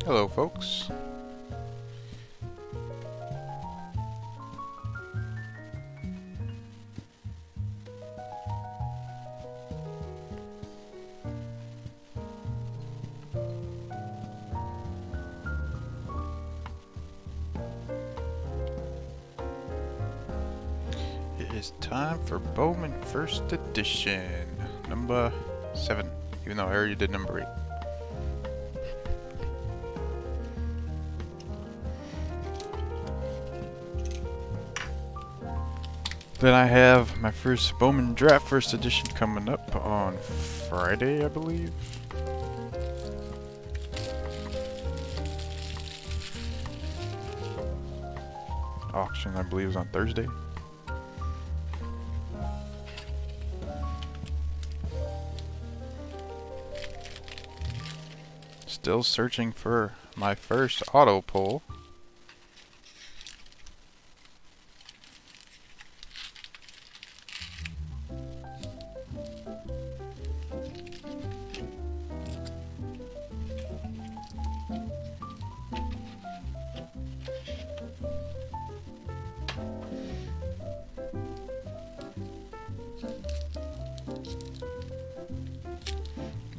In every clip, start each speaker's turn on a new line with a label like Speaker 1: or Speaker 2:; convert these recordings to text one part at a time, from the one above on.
Speaker 1: Hello, folks. It is time for Bowman First Edition, number 7, even though I already did number 8. Then I have my first Bowman Draft First Edition coming up on Friday, I believe. Auction, I believe, is on Thursday. Still searching for my first auto pull.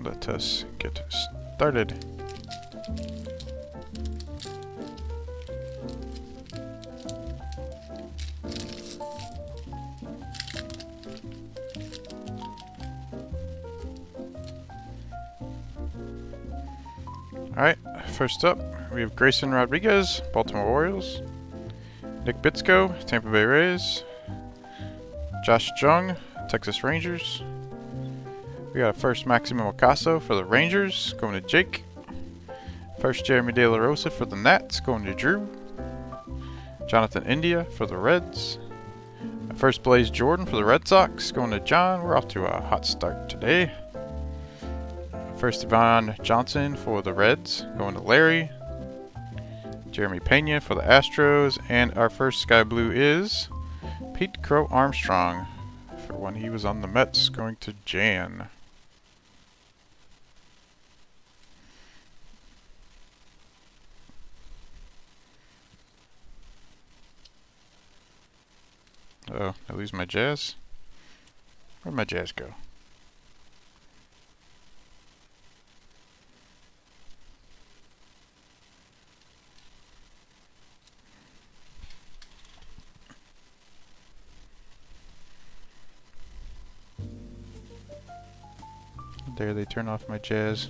Speaker 1: Let us get started. Alright, first up, we have Grayson Rodriguez, Baltimore Orioles. Nick Bitsko, Tampa Bay Rays. Josh Jung, Texas Rangers. We got a first Maximo Ocaso for the Rangers, going to Jake. First Jeremy De La Rosa for the Nats, going to Drew. Jonathan India for the Reds. First Blaze Jordan for the Red Sox, going to John. We're off to a hot start today. First Yvonne Johnson for the Reds, going to Larry. Jeremy Pena for the Astros, and our first Sky Blue is Pete Crow Armstrong for when he was on the Mets, going to Jan. Oh, I lose my Jazz? Where'd my Jazz go? There, they turn off my Jazz.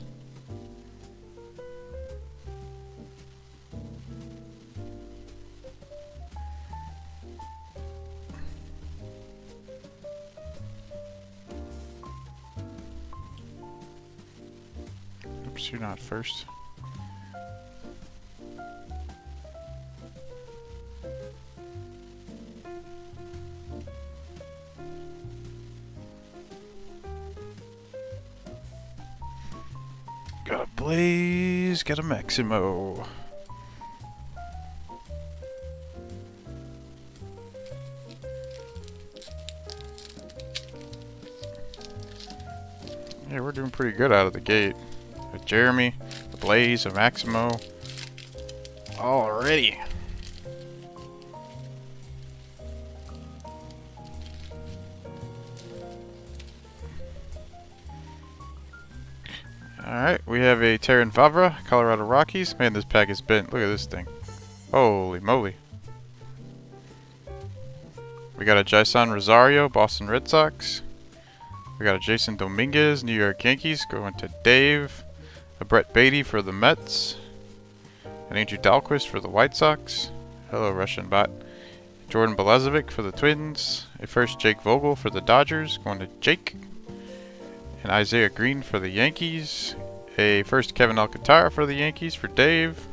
Speaker 1: Oops, you're not first. Got a Blaze, got a Maximo. Yeah, we're doing pretty good out of the gate. A Jeremy, a Blaze, a Maximo. Already. Alright, we have a Terran Vavra, Colorado Rockies. Man, this pack is bent. Look at this thing. Holy moly. We got a Jason Rosario, Boston Red Sox. We got a Jason Dominguez, New York Yankees, going to Dave. A Brett Beatty for the Mets. An Andrew Dahlquist for the White Sox. Hello, Russian bot. Jordan Belezovic for the Twins. A first Jake Vogel for the Dodgers, going to Jake. And Isaiah Green for the Yankees. A first Kevin Alcantara for the Yankees for Dave.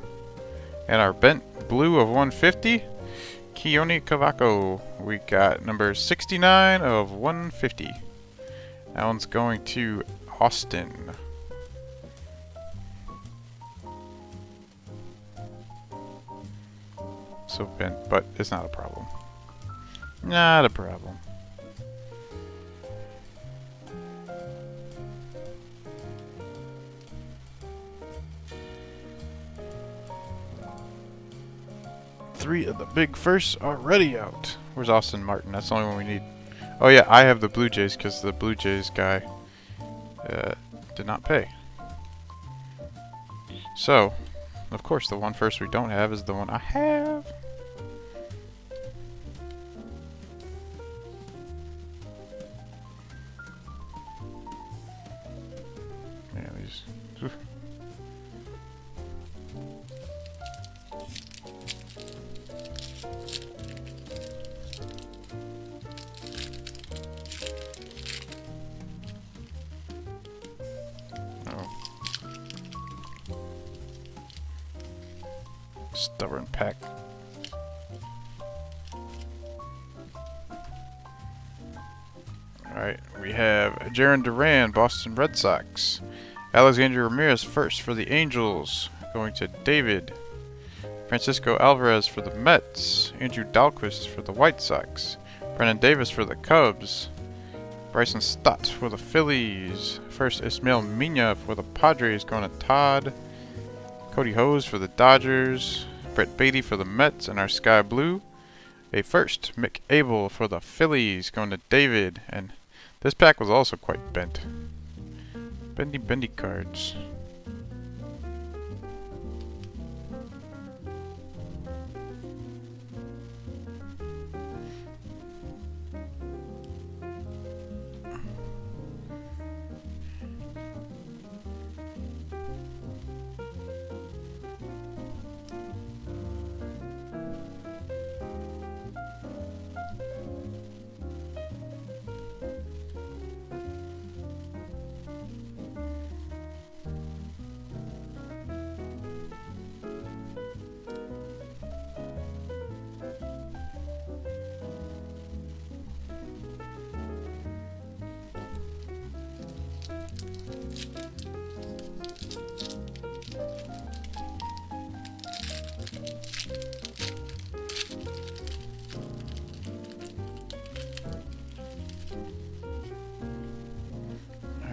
Speaker 1: And our bent blue of 150, Keone Cavaco. We got number 69 of 150. That one's going to Austin. So bent, but it's not a problem. Not a problem. 3 of the big firsts already out. Where's Austin Martin? That's the only one we need. Oh yeah, I have the Blue Jays because the Blue Jays guy did not pay. So, of course, the one first we don't have is the one I have. Yeah, these. Oof. Stubborn pack. Alright, we have Jaron Duran, Boston Red Sox. Alexander Ramirez first for the Angels, going to David. Francisco Alvarez for the Mets. Andrew Dahlquist for the White Sox. Brennan Davis for the Cubs. Bryson Stott for the Phillies. First Ismael Mina for the Padres, going to Todd. Cody Hose for the Dodgers. Brett Beatty for the Mets and our Sky Blue. A first, Mick Abel for the Phillies, going to David. And this pack was also quite bent. Bendy cards.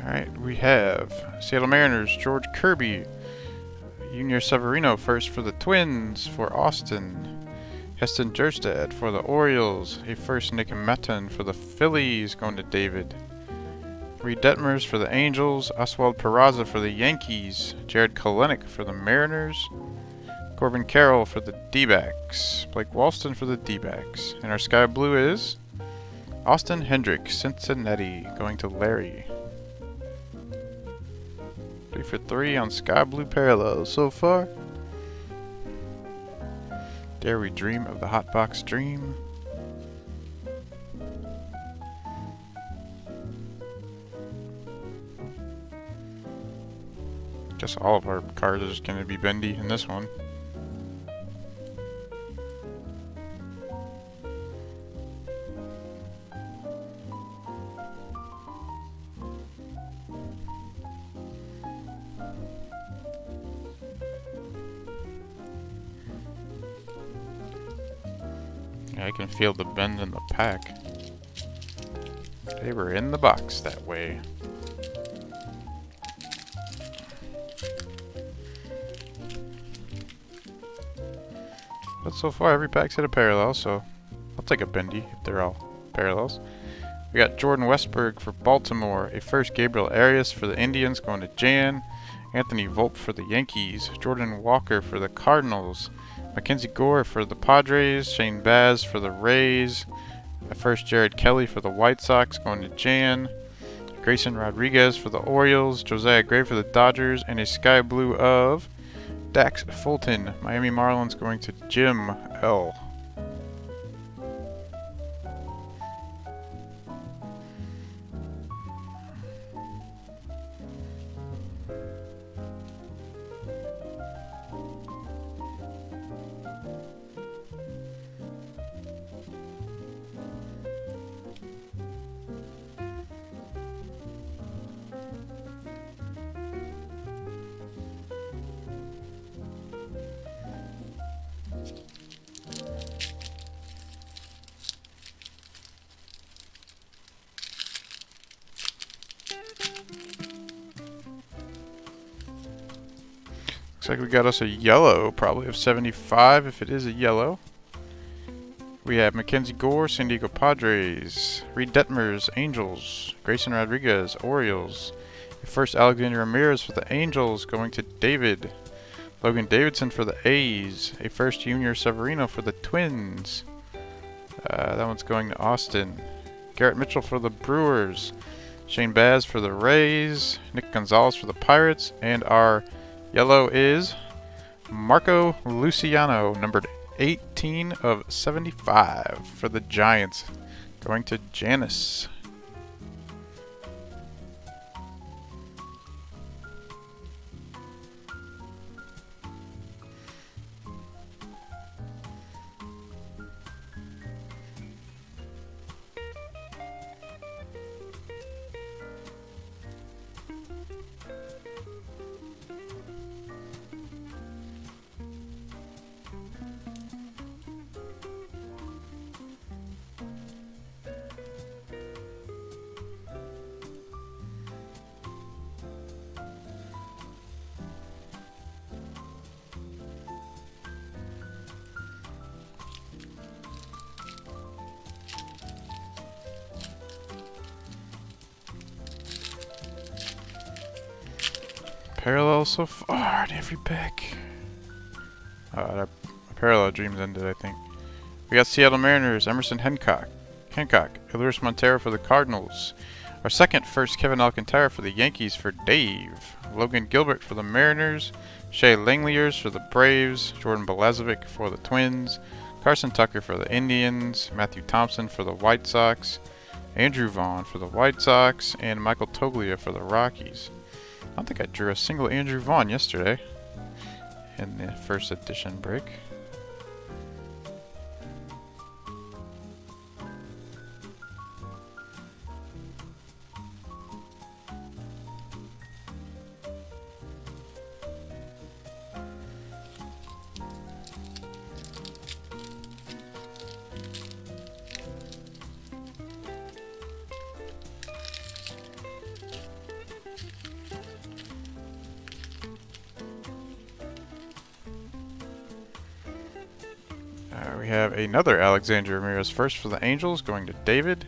Speaker 1: Alright, we have Seattle Mariners, George Kirby. Junior Severino first for the Twins for Austin. Heston Jerstad for the Orioles. A first, Nick Metten for the Phillies, going to David. Reed Detmers for the Angels. Oswald Peraza for the Yankees. Jared Kelenic for the Mariners. Corbin Carroll for the D-backs. Blake Walston for the D-backs. And our Sky Blue is Austin Hendrick, Cincinnati, going to Larry. 3 for 3 on Sky Blue Parallels so far. Dare we dream of the hot box dream? Guess all of our cards are just going to be bendy in this one. I can feel the bend in the pack. They were in the box that way. But so far every pack's hit a parallel, so I'll take a bendy if they're all parallels. We got Jordan Westberg for Baltimore, a first Gabriel Arias for the Indians, going to Jan. Anthony Volpe for the Yankees, Jordan Walker for the Cardinals, Mackenzie Gore for the Padres, Shane Baz for the Rays, a first Jared Kelly for the White Sox, going to Jan. Grayson Rodriguez for the Orioles, Josiah Gray for the Dodgers, and a Sky Blue of Dax Fulton, Miami Marlins, going to Jim L. Looks like we got us a yellow, probably of 75 if it is a yellow. We have Mackenzie Gore, San Diego Padres. Reed Detmers, Angels. Grayson Rodriguez, Orioles. First Alexander Ramirez for the Angels, going to David. Logan Davidson for the A's. A first Junior Severino for the Twins. That one's going to Austin. Garrett Mitchell for the Brewers. Shane Baz for the Rays. Nick Gonzalez for the Pirates. And our yellow is Marco Luciano, numbered 18 of 75 for the Giants, going to Janice. Parallel so far in every pick. That parallel dreams ended, I think. We got Seattle Mariners, Emerson Hancock, Eleuris Montero for the Cardinals. Our second first Kevin Alcantara for the Yankees for Dave. Logan Gilbert for the Mariners. Shea Langeliers for the Braves. Jordan Balazovic for the Twins. Carson Tucker for the Indians. Matthew Thompson for the White Sox. Andrew Vaughn for the White Sox. And Michael Toglia for the Rockies. I don't think I drew a single Andrew Vaughn yesterday in the first edition break. We have another Alexander Ramirez first for the Angels, going to David.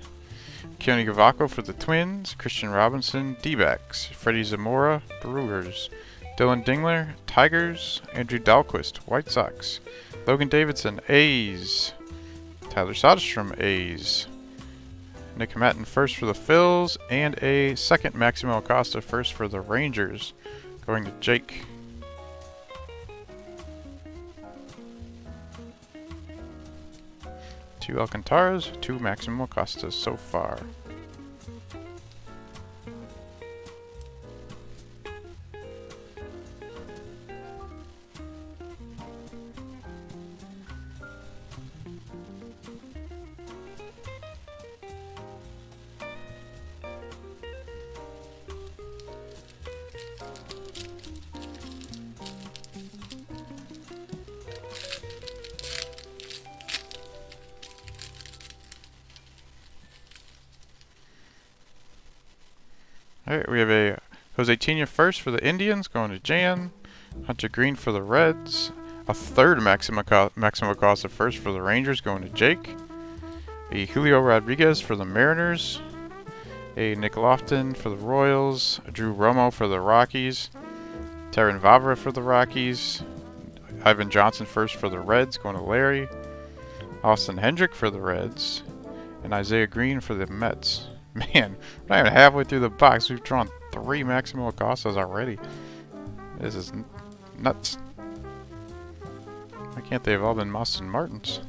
Speaker 1: Keone Gavako for the Twins. Christian Robinson, D-backs. Freddie Zamora, Brewers. Dylan Dingler, Tigers. Andrew Dahlquist, White Sox. Logan Davidson, A's. Tyler Soderstrom, A's. Nick Matten first for the Phils. And a second Maximo Acosta first for the Rangers, going to Jake. Two Alcantaras, two Maximo Acostas so far. Alright, we have a Jose Tina first for the Indians, going to Jan. Hunter Green for the Reds. A third Maximo Acosta first for the Rangers, going to Jake. A Julio Rodriguez for the Mariners. A Nick Lofton for the Royals. A Drew Romo for the Rockies. Terran Vavra for the Rockies. Ivan Johnson first for the Reds, going to Larry. Austin Hendrick for the Reds. And Isaiah Green for the Mets. Man, we're not even halfway through the box. We've drawn 3 Maximo Acostas already. This is nuts. Why can't they have all been Moston Martins?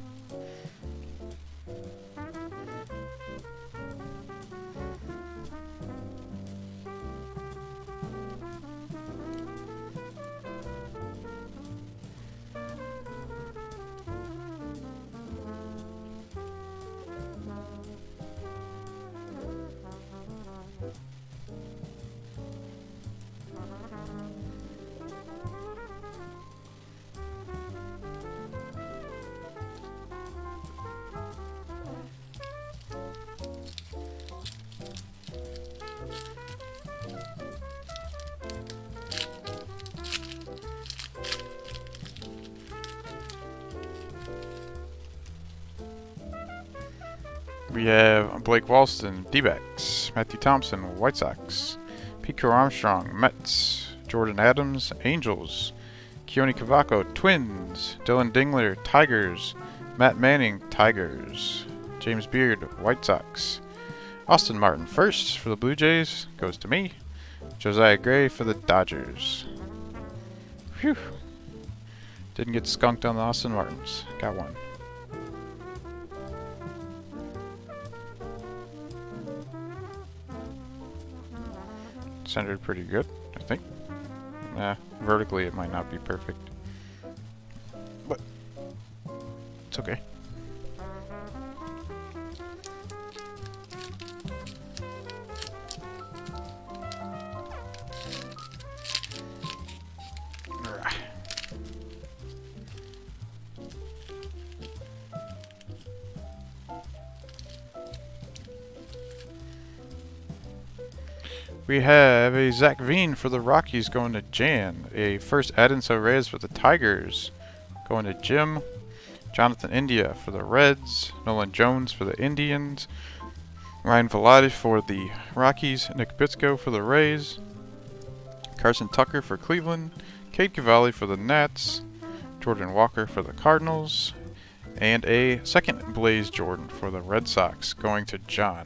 Speaker 1: We have Blake Walston, D-backs. Matthew Thompson, White Sox. Pico Armstrong, Mets. Jordan Adams, Angels. Keone Cavaco, Twins. Dylan Dingler, Tigers. Matt Manning, Tigers. James Beard, White Sox. Austin Martin first for the Blue Jays, goes to me. Josiah Gray for the Dodgers. Phew. Didn't get skunked on the Austin Martins. Got one. Centered pretty good, I think. Vertically it might not be perfect. But it's okay. We have a Zach Veen for the Rockies going to Jan. A first Edinson Reyes for the Tigers going to Jim. Jonathan India for the Reds. Nolan Jones for the Indians. Ryan Velati for the Rockies. Nick Bitsko for the Rays. Carson Tucker for Cleveland. Cade Cavalli for the Nats. Jordan Walker for the Cardinals. And a second Blaze Jordan for the Red Sox going to John.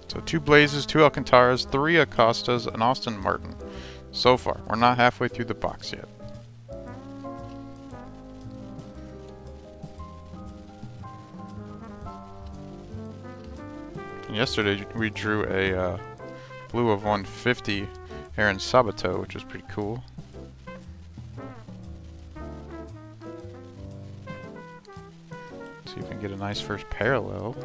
Speaker 1: So 2 Blazes, 2 Alcantaras, 3 Acostas, and Austin Martin. So far, we're not halfway through the box yet. And yesterday we drew a blue of 150 Aaron Sabato, which was pretty cool. See if we can get a nice first parallel.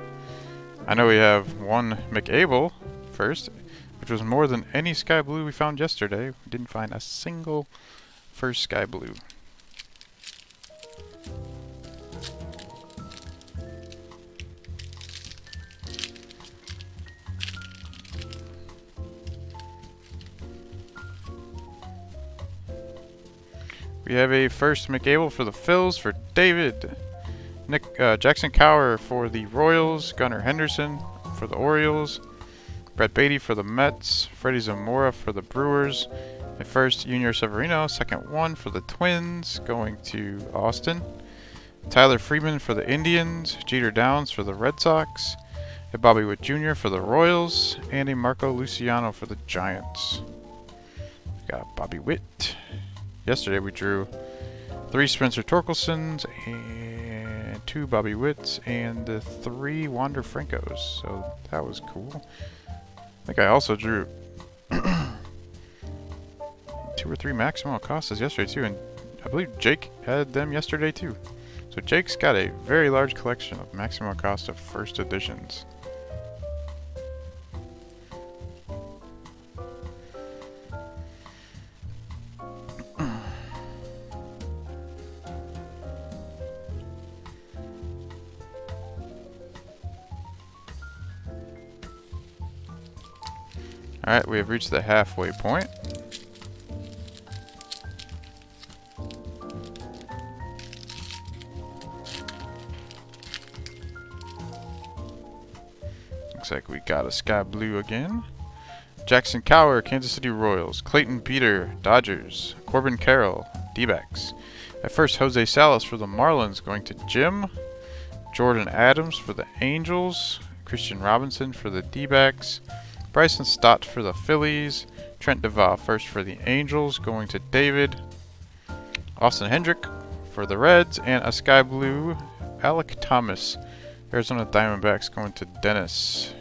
Speaker 1: I know we have one McAble first, which was more than any sky blue we found yesterday. We didn't find a single first sky blue. We have a first McAble for the Phils for David. Jackson Cower for the Royals, Gunnar Henderson for the Orioles, Brett Beatty for the Mets, Freddie Zamora for the Brewers, a first Junior Severino, second one for the Twins, going to Austin, Tyler Freeman for the Indians, Jeter Downs for the Red Sox, a Bobby Witt Jr. for the Royals, and a Marco Luciano for the Giants. We got Bobby Witt. Yesterday we drew 3 Spencer Torkelsons and 2 Bobby Witts and 3 Wander Francos, so that was cool. I think I also drew 2 or 3 Maximo Acostas yesterday too, and I believe Jake had them yesterday too. So Jake's got a very large collection of Maximo Acosta first editions. Alright, we have reached the halfway point. Looks like we got a sky blue again. Jackson Cower, Kansas City Royals. Clayton Peter, Dodgers. Corbin Carroll, D-backs. At first, Jose Salas for the Marlins going to Jim. Jordan Adams for the Angels. Christian Robinson for the D-backs. Bryson Stott for the Phillies. Trent Duval first for the Angels, going to David. Austin Hendrick for the Reds, and a sky blue Alec Thomas, Arizona Diamondbacks, going to Dennis.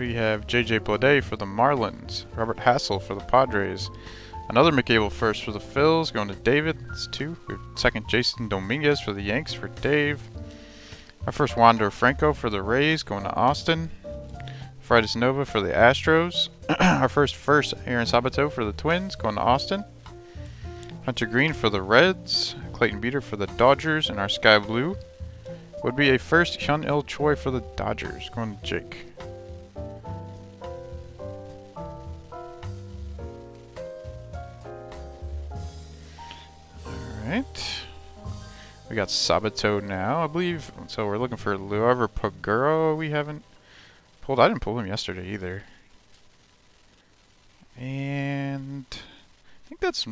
Speaker 1: we have J.J. Bleday for the Marlins. Robert Hassel for the Padres. Another McCable first for the Phils, going to David. That's 2. We have second Jason Dominguez for the Yanks for Dave. Our first Wander Franco for the Rays, going to Austin. Fridas Nova for the Astros. Our first Aaron Sabato for the Twins, going to Austin. Hunter Green for the Reds. Clayton Beater for the Dodgers. And our Sky Blue would be a first Hyun Il Choi for the Dodgers, going to Jake. Alright. We got Sabato now, I believe. So we're looking for Luaver Paguro we haven't pulled. I didn't pull him yesterday either. And I think that's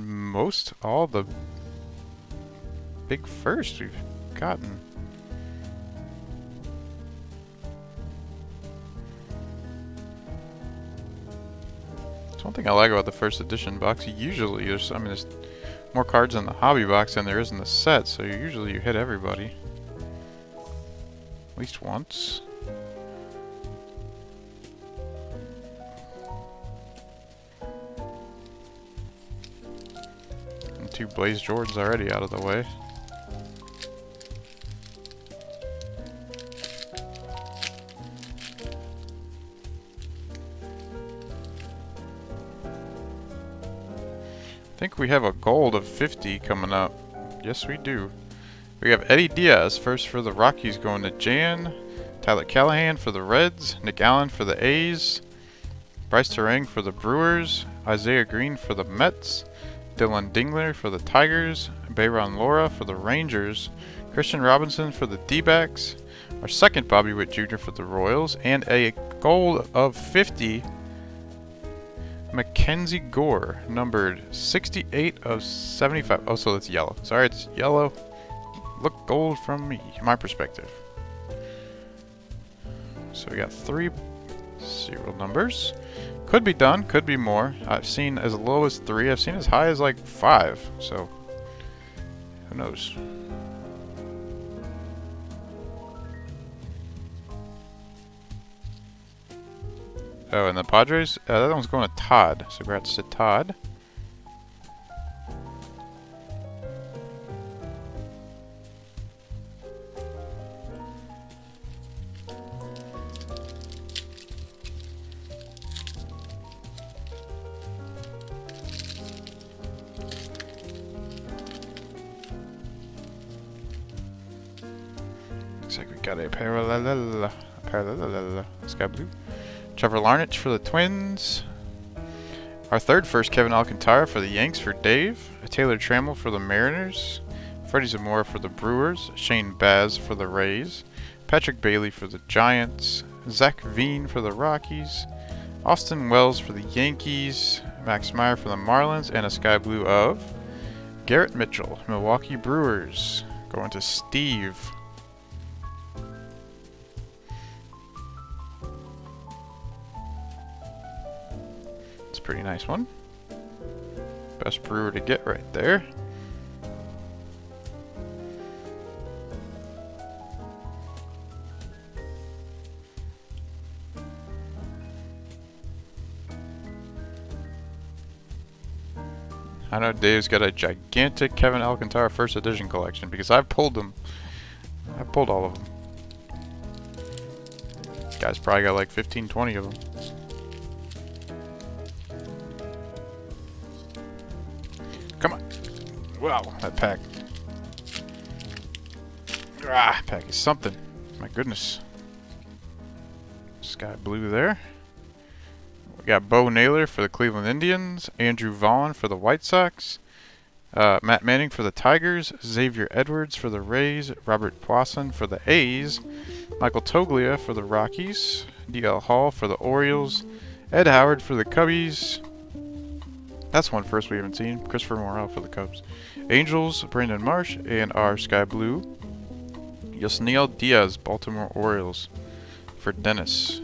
Speaker 1: all the big firsts we've gotten. That's one thing I like about the first edition box. Usually there's more cards in the hobby box than there is in the set, so usually you hit everybody. At least once. And 2 Blaze Jordans already out of the way. I think we have a gold of 50 coming up. Yes, we do. We have Eddie Diaz first for the Rockies, going to Jan. Tyler Callahan for the Reds. Nick Allen for the A's. Bryce Terang for the Brewers. Isaiah Green for the Mets. Dylan Dingler for the Tigers. Bayron Lora for the Rangers. Christian Robinson for the D-backs. Our second Bobby Witt Jr. for the Royals. And a gold of 50. Mackenzie Gore, numbered 68 of 75. Oh, so it's yellow. Sorry, it's yellow. Look gold from me, my perspective. So we got 3 serial numbers. Could be done, could be more. I've seen as low as 3. I've seen as high as like 5. So who knows? Oh, and the Padres, that one's going to Todd. So congrats to Todd. Looks like we got a parallel Sky Blue. Trevor Larnach for the Twins. Our third first, Kevin Alcantara for the Yanks for Dave. Taylor Trammell for the Mariners. Freddie Zamora for the Brewers. Shane Baz for the Rays. Patrick Bailey for the Giants. Zach Veen for the Rockies. Austin Wells for the Yankees. Max Meyer for the Marlins. And a Sky Blue of Garrett Mitchell, Milwaukee Brewers. Going to Steve. Pretty nice one. Best brewer to get right there. I know Dave's got a gigantic Kevin Alcantara first edition collection because I've pulled them. I've pulled all of them. Guy's probably got like 15, 20 of them. Come on. Wow, that pack. Pack is something. My goodness. Sky Blue there. We got Bo Naylor for the Cleveland Indians. Andrew Vaughn for the White Sox. Matt Manning for the Tigers. Xavier Edwards for the Rays. Robert Poisson for the A's. Michael Toglia for the Rockies. D.L. Hall for the Orioles. Ed Howard for the Cubbies. That's one first we haven't seen. Christopher Morel for the Cubs. Angels, Brandon Marsh, and our Sky Blue, Yasniel Diaz, Baltimore Orioles, for Dennis.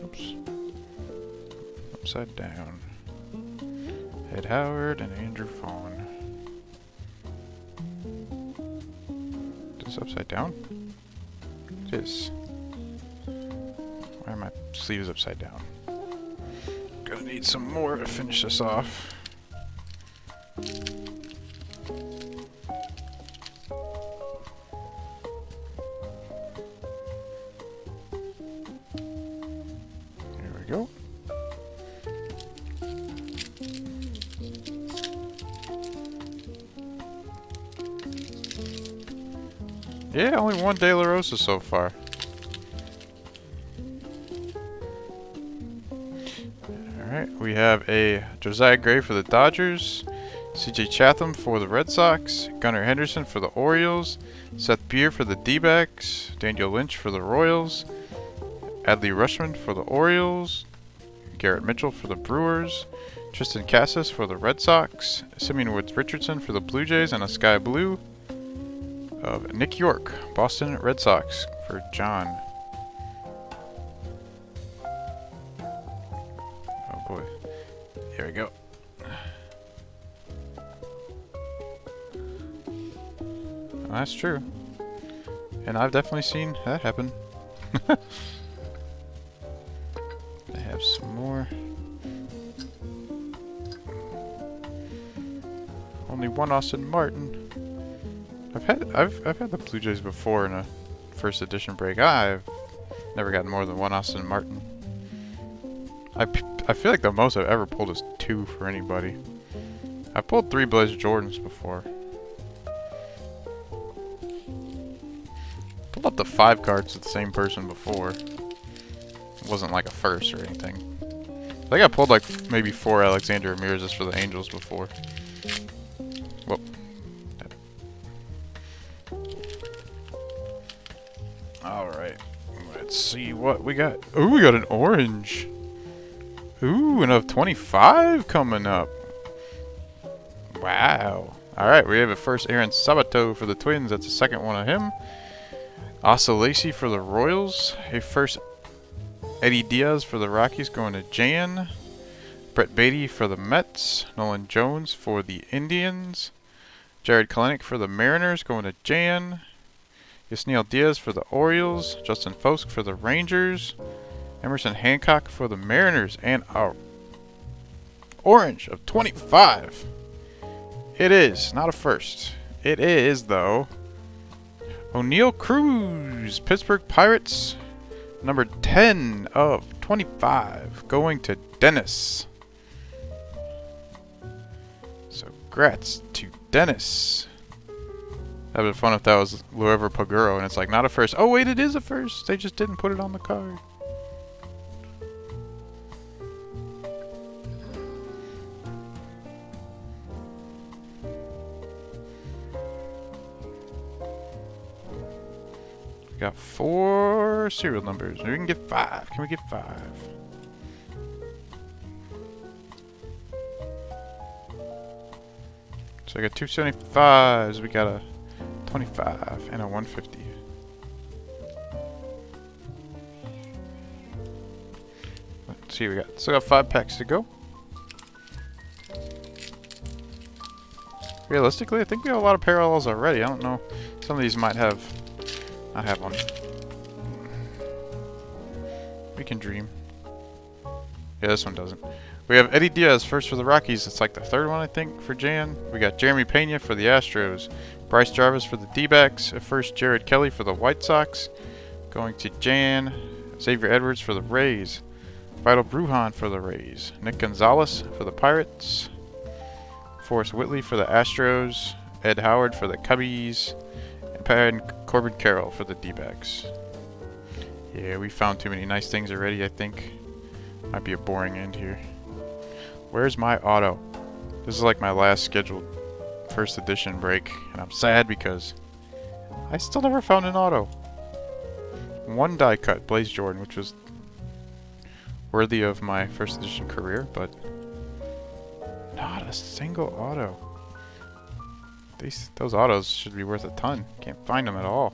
Speaker 1: Oops. upside down. Ed Howard and Andrew Fawn. Is this upside down? It is. Why are my sleeves upside down? Gonna need some more to finish this off. There we go. Yeah, only one De La Rosa so far. Alright, we have a Josiah Gray for the Dodgers, CJ Chatham for the Red Sox, Gunnar Henderson for the Orioles, Seth Beer for the D-backs, Daniel Lynch for the Royals, Adley Rutschman for the Orioles, Garrett Mitchell for the Brewers, Tristan Cassis for the Red Sox, Simeon Woods Richardson for the Blue Jays, and a Sky Blue of Nick York, Boston Red Sox for John. Oh boy. Here we go. Well, that's true. And I've definitely seen that happen. I have some more. Only one Austin Martin. I've had the Blue Jays before in a first edition break. I've never gotten more than one Austin Martin. I feel like the most I've ever pulled is 2 for anybody. I've pulled 3 Blaze Jordans before. Pulled up to 5 cards with the same person before. It wasn't like a first or anything. I think I pulled like maybe 4 Alexander Ramirez's for the Angels before. Whoop. Alright, let's see what we got. Ooh, we got an orange. Ooh, and a 25 coming up. Wow. Alright, we have a first Aaron Sabato for the Twins. That's the second one of him. Asa Lacy for the Royals. A first Eddie Diaz for the Rockies going to Jan. Brett Beatty for the Mets. Nolan Jones for the Indians. Jared Kelenic for the Mariners going to Jan. Yasniel Diaz for the Orioles, Justin Fosk for the Rangers, Emerson Hancock for the Mariners, and our orange of 25. It is not a first. It is, though, O'Neal Cruz, Pittsburgh Pirates, number 10 of 25, going to Dennis. So, congrats to Dennis. That would be fun if that was Luever Paguro, and it's like, not a first. Oh, wait, it is a first. They just didn't put it on the card. We got 4 serial numbers. We can get 5. Can we get 5? So I got 2 75s. We got a 25 and a 150. Let's see, we still got 5 packs to go. Realistically, I think we have a lot of parallels already. I don't know. Some of these might have. I have one. We can dream. Yeah, this one doesn't. We have Eddie Diaz first for the Rockies. It's like the 3rd one, I think, for Jan. We got Jeremy Pena for the Astros. Bryce Jarvis for the D-backs. First Jared Kelly for the White Sox. Going to Jan. Xavier Edwards for the Rays. Vital Brujan for the Rays. Nick Gonzalez for the Pirates. Forrest Whitley for the Astros. Ed Howard for the Cubbies. And Corbin Carroll for the D-backs. Yeah, we found too many nice things already, I think. Might be a boring end here. Where's my auto? This is like my last scheduled first edition break, and I'm sad because I still never found an auto. 1 die cut, Blaze Jordan, which was worthy of my first edition career, but not a single auto. Those autos should be worth a ton. Can't find them at all.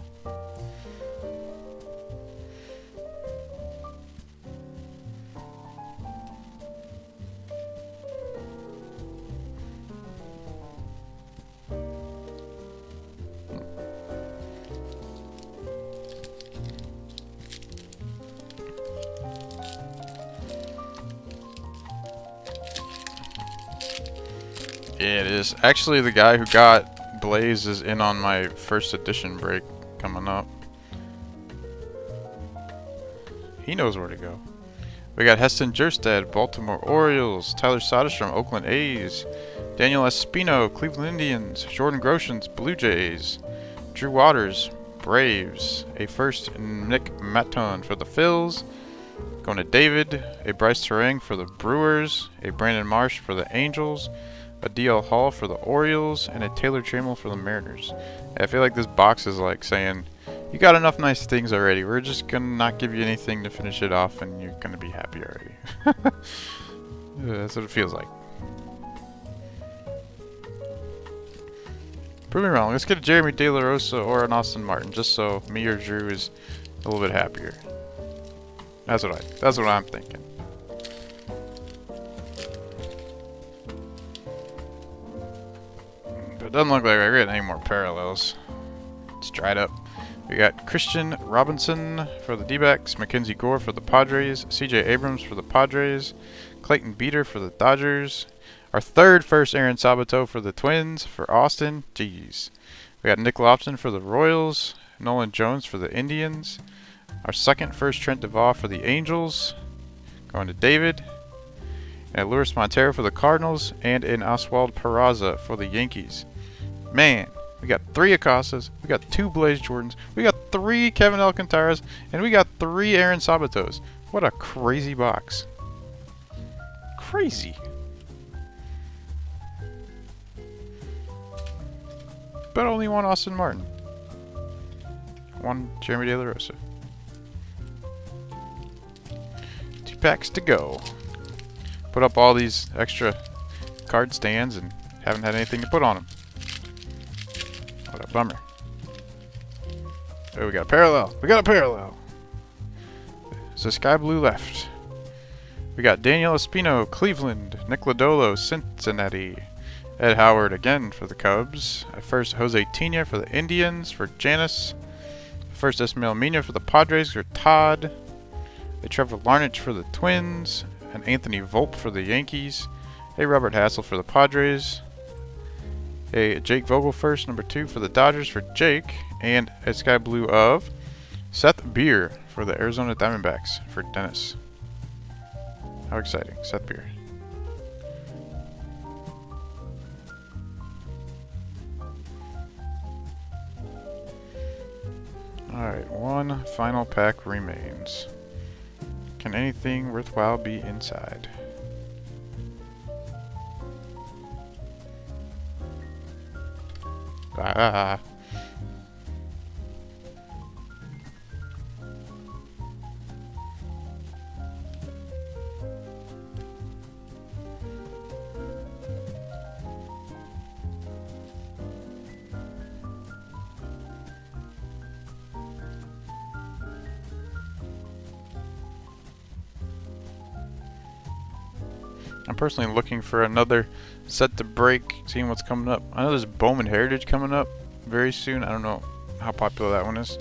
Speaker 1: Yeah, it is. Actually, the guy who got Blaze is in on my first edition break coming up. He knows where to go. We got Heston Jerstad, Baltimore Orioles, Tyler Soderstrom, Oakland A's, Daniel Espino, Cleveland Indians, Jordan Groshans, Blue Jays, Drew Waters, Braves, a first Nick Maton for the Phils, going to David, a Bryce Terang for the Brewers, a Brandon Marsh for the Angels, a DL Hall for the Orioles, and a Taylor Trammell for the Mariners. I feel like this box is like saying, you got enough nice things already. We're just gonna not give you anything to finish it off, and you're gonna be happy already. Yeah, that's what it feels like. Prove me wrong. Let's get a Jeremy De La Rosa or an Austin Martin, just so me or Drew is a little bit happier. That's what I'm thinking. But it doesn't look like we're getting any more parallels. It's dried up. We got Christian Robinson for the D-backs, Mackenzie Gore for the Padres, CJ Abrams for the Padres, Clayton Beeter for the Dodgers, our third first Aaron Sabato for the Twins, for Austin, jeez. We got Nick Lofton for the Royals, Nolan Jones for the Indians, our second first Trent Duvall for the Angels, going to David, and Luis Montero for the Cardinals, and an Oswald Peraza for the Yankees. Man. We got 3 Acostas, we got 2 Blaze Jordans, we got 3 Kevin Alcantaras, and we got 3 Aaron Sabatos. What a crazy box. Crazy. But only 1 Austin Martin. 1 Jeremy De La Rosa. 2 packs to go. Put up all these extra card stands and haven't had anything to put on them. What a bummer. Oh, we got a parallel. We got a parallel. So Sky Blue left. We got Daniel Espino, Cleveland. Nick Lodolo, Cincinnati. Ed Howard again for the Cubs. First Jose Tina for the Indians, for Janice. First Esmail Mina for the Padres, for Todd. A Trevor Larnach for the Twins. An Anthony Volpe for the Yankees. A Robert Hassel for the Padres. A Jake Vogel first, number 2 for the Dodgers for Jake, and a Sky Blue of Seth Beer for the Arizona Diamondbacks for Dennis. How exciting, Seth Beer. Alright, 1 final pack remains. Can anything worthwhile be inside? Ah. I'm personally looking for another set to break, seeing what's coming up. I know there's Bowman Heritage coming up very soon. I don't know how popular that one is.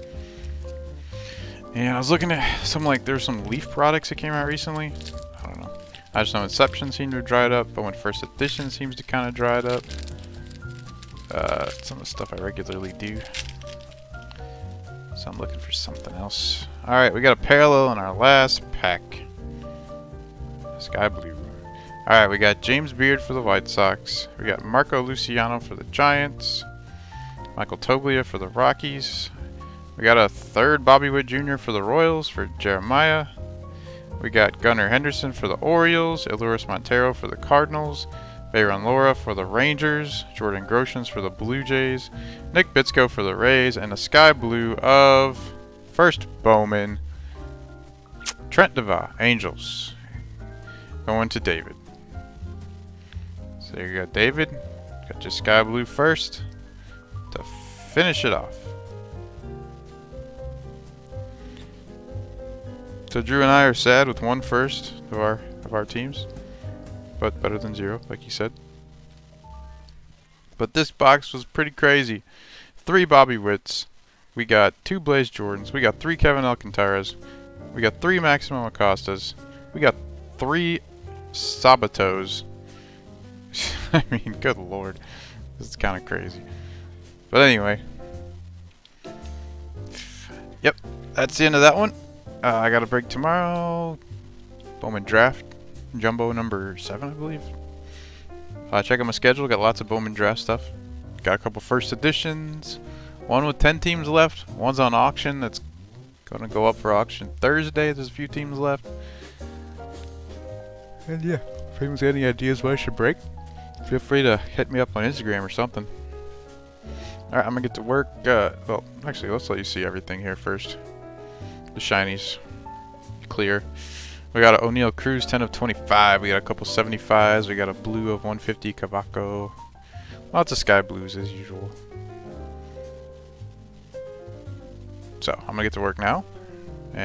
Speaker 1: And I was looking at some, like, there's some Leaf products that came out recently. I don't know. I just know Inception seemed to have dried up, but when First Edition seems to kind of dried up. Some of the stuff I regularly do. So I'm looking for something else. Alright, we got a parallel in our last pack. Sky Blue. Alright, we got James Beard for the White Sox. We got Marco Luciano for the Giants. Michael Toglia for the Rockies. We got a third Bobby Witt Jr. for the Royals for Jeremiah. We got Gunnar Henderson for the Orioles. Luis Montero for the Cardinals. Bayron Lora for the Rangers. Jordan Groshans for the Blue Jays. Nick Bitsko for the Rays. And a Sky Blue of first Bowman. Trent Duvall, Angels. Going to David. So there you go, David. Got your Sky Blue first to finish it off. So Drew and I are sad with 1 first of our teams, but better than 0, like you said. But this box was pretty crazy. 3 Bobby Witts. We got 2 Blaze Jordans. We got 3 Kevin Alcantaras. We got 3 Maximo Acostas. We got 3 Sabatos. I mean, good lord. This is kind of crazy. But anyway. Yep, that's the end of that one. I got a break tomorrow. Bowman draft. Jumbo number 7, I believe. Check out my schedule. Got lots of Bowman draft stuff. Got a couple first editions. One with 10 teams left. One's on auction. That's going to go up for auction Thursday. There's a few teams left. And yeah, if anyone's got any ideas what I should break, feel free to hit me up on Instagram or something. Alright, I'm going to get to work. Well, actually, let's let you see everything here first. The shinies. Clear. We got an O'Neal Cruz 10 of 25. We got a couple 75s. We got a blue of 150 Cavaco. Lots of sky blues as usual. So, I'm going to get to work now. And